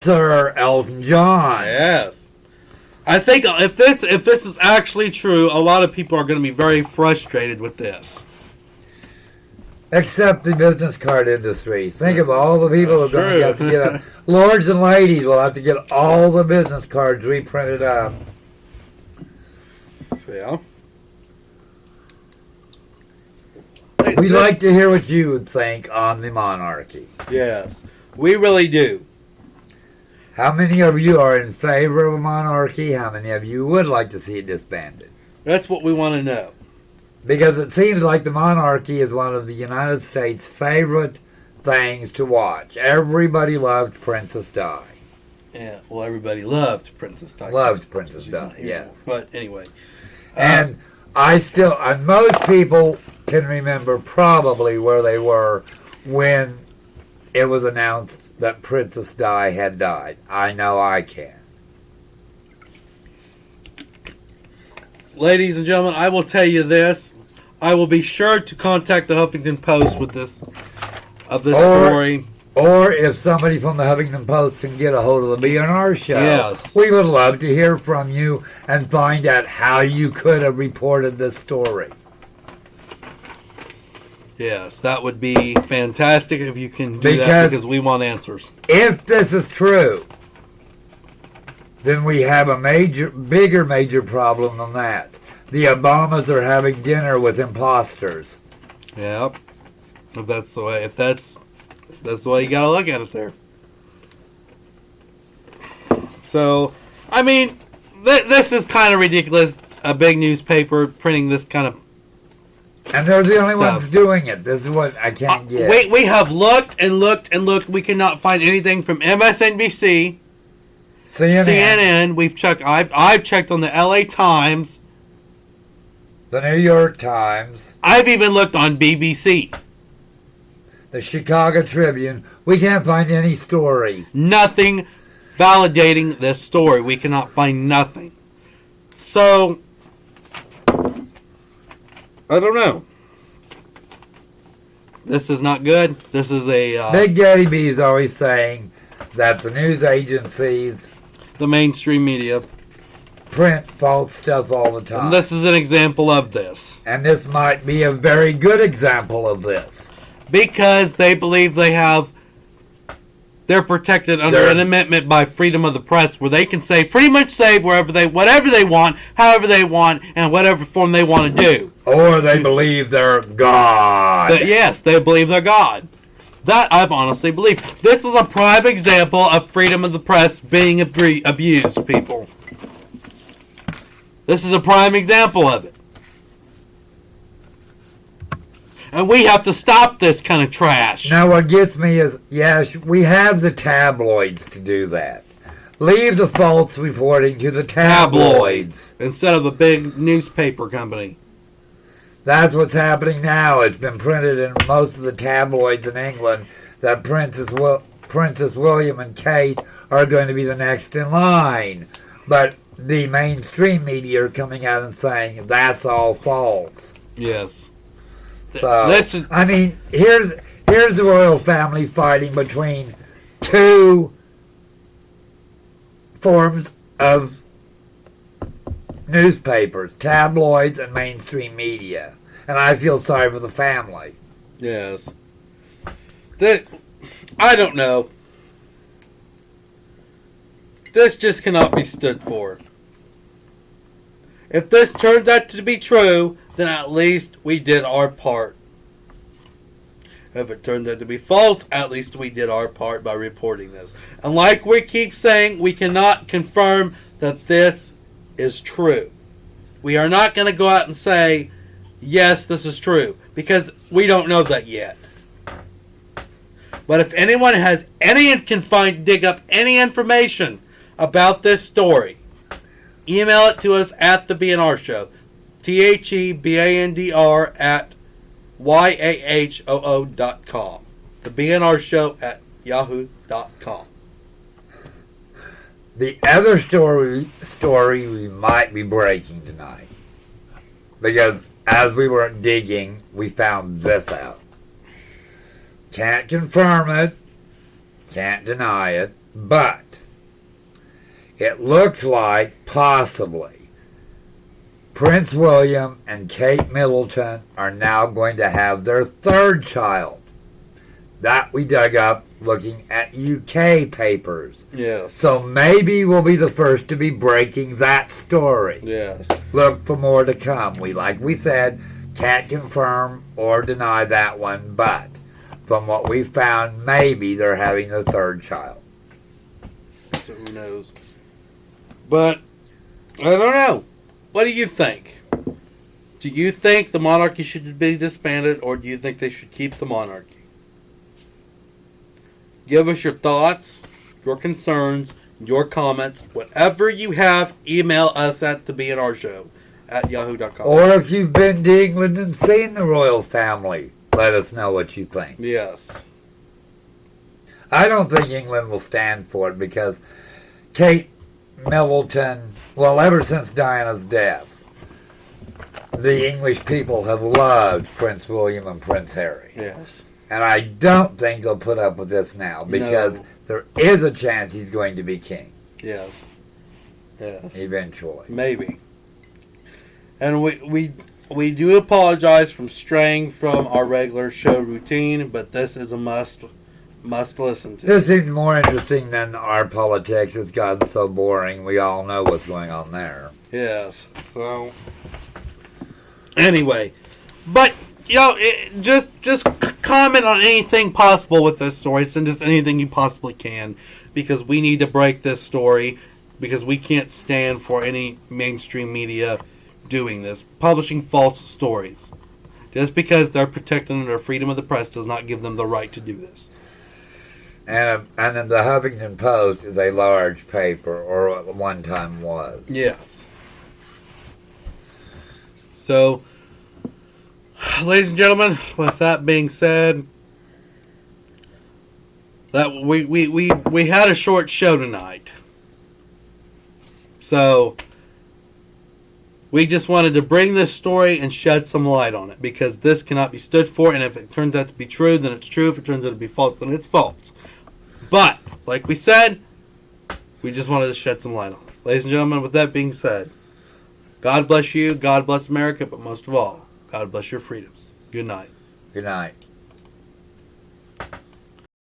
Sir Elton John. Yes. I think if this is actually true, a lot of people are going to be very frustrated with this. Except the business card industry. Think of all the people who are going to have to get up. Lords and ladies will have to get all the business cards reprinted up. Yeah. We'd like to hear what you would think on the monarchy. Yes, we really do. How many of you are in favor of a monarchy? How many of you would like to see it disbanded? That's what we want to know. Because it seems like the monarchy is one of the United States' favorite things to watch. Everybody loved Princess Di. Yeah, well, everybody loved Princess Di. Loved Princess Di, yes. But anyway. And most people can remember probably where they were when it was announced that Princess Di had died. I know I can. Ladies and gentlemen, I will tell you this. I will be sure to contact the Huffington Post with this story. Or if somebody from the Huffington Post can get a hold of the BNR show, yes, we would love to hear from you and find out how you could have reported this story. Yes, that would be fantastic if you can do that because we want answers. If this is true, then we have a bigger major problem than that. The Obamas are having dinner with imposters. Yep. If that's the way you gotta look at it there. So, I mean, this is kind of ridiculous. A big newspaper printing this kind of. And they're the only ones doing it. This is what I can't get. We have looked and looked and looked. We cannot find anything from MSNBC, CNN. We've checked. I've checked on the LA Times, the New York Times. I've even looked on BBC, the Chicago Tribune. We can't find any story. Nothing validating this story. We cannot find nothing. So, I don't know. This is not good. This is a... Big Daddy B is always saying that the news agencies... the mainstream media... print false stuff all the time. And this is an example of this. And this might be a very good example of this. Because they believe they're protected under an amendment by freedom of the press, where they can pretty much say whatever they want, however they want, and whatever form they want to do. Or they believe they're God. Yes, they believe they're God. That I've honestly believed. This is a prime example of freedom of the press being abused, people. This is a prime example of it. And we have to stop this kind of trash. Now what gets me is, yes, we have the tabloids to do that. Leave the false reporting to the tabloids. Instead of a big newspaper company. That's what's happening now. It's been printed in most of the tabloids in England that Princess William and Kate are going to be the next in line. But the mainstream media are coming out and saying that's all false. Yes. So, I mean, here's the royal family fighting between two forms of newspapers, tabloids and mainstream media. And I feel sorry for the family. Yes. I don't know. This just cannot be stood for. If this turns out to be true, then at least we did our part. If it turns out to be false, at least we did our part by reporting this. And like we keep saying, we cannot confirm that this is true. We are not going to go out and say, yes, this is true, because we don't know that yet. But if anyone has dig up any information about this story, email it to us at the BNR Show. THEBANDR at YAHOO.com. The BNR Show at yahoo.com. The other story we might be breaking tonight, because as we were digging, we found this out. Can't confirm it, can't deny it, but It looks like, possibly, Prince William and Kate Middleton are now going to have their third child. That we dug up looking at UK papers. Yes. So maybe we'll be the first to be breaking that story. Yes. Look for more to come. Like we said, can't confirm or deny that one, but from what we found, maybe they're having the third child. So who knows? But I don't know. What do you think? Do you think the monarchy should be disbanded, or do you think they should keep the monarchy? Give us your thoughts, your concerns, your comments, whatever you have. Email us at thebnrshow@yahoo.com. Or if you've been to England and seen the royal family, let us know what you think. Yes. I don't think England will stand for it because Kate Middleton, well, ever since Diana's death, the English people have loved Prince William and Prince Harry. Yes. And I don't think they'll put up with this now because No. there is a chance he's going to be king. Yes. Yes. Eventually. Maybe. And we do apologize from straying from our regular show routine, but this is a must listen to. This seems more interesting than our politics. It's gotten so boring. We all know what's going on there. Yes. So anyway, but just comment on anything possible with this story. Send us anything you possibly can, because we need to break this story, because we can't stand for any mainstream media doing this, publishing false stories. Just because they're protecting their freedom of the press does not give them the right to do this. And then the Huffington Post is a large paper, or at one time was. Yes. So, ladies and gentlemen, with that being said, that we had a short show tonight. So we just wanted to bring this story and shed some light on it, because this cannot be stood for, and if it turns out to be true, then it's true. If it turns out to be false, then it's false. But, like we said, we just wanted to shed some light on it. Ladies and gentlemen, with that being said, God bless you, God bless America, but most of all, God bless your freedoms. Good night. Good night.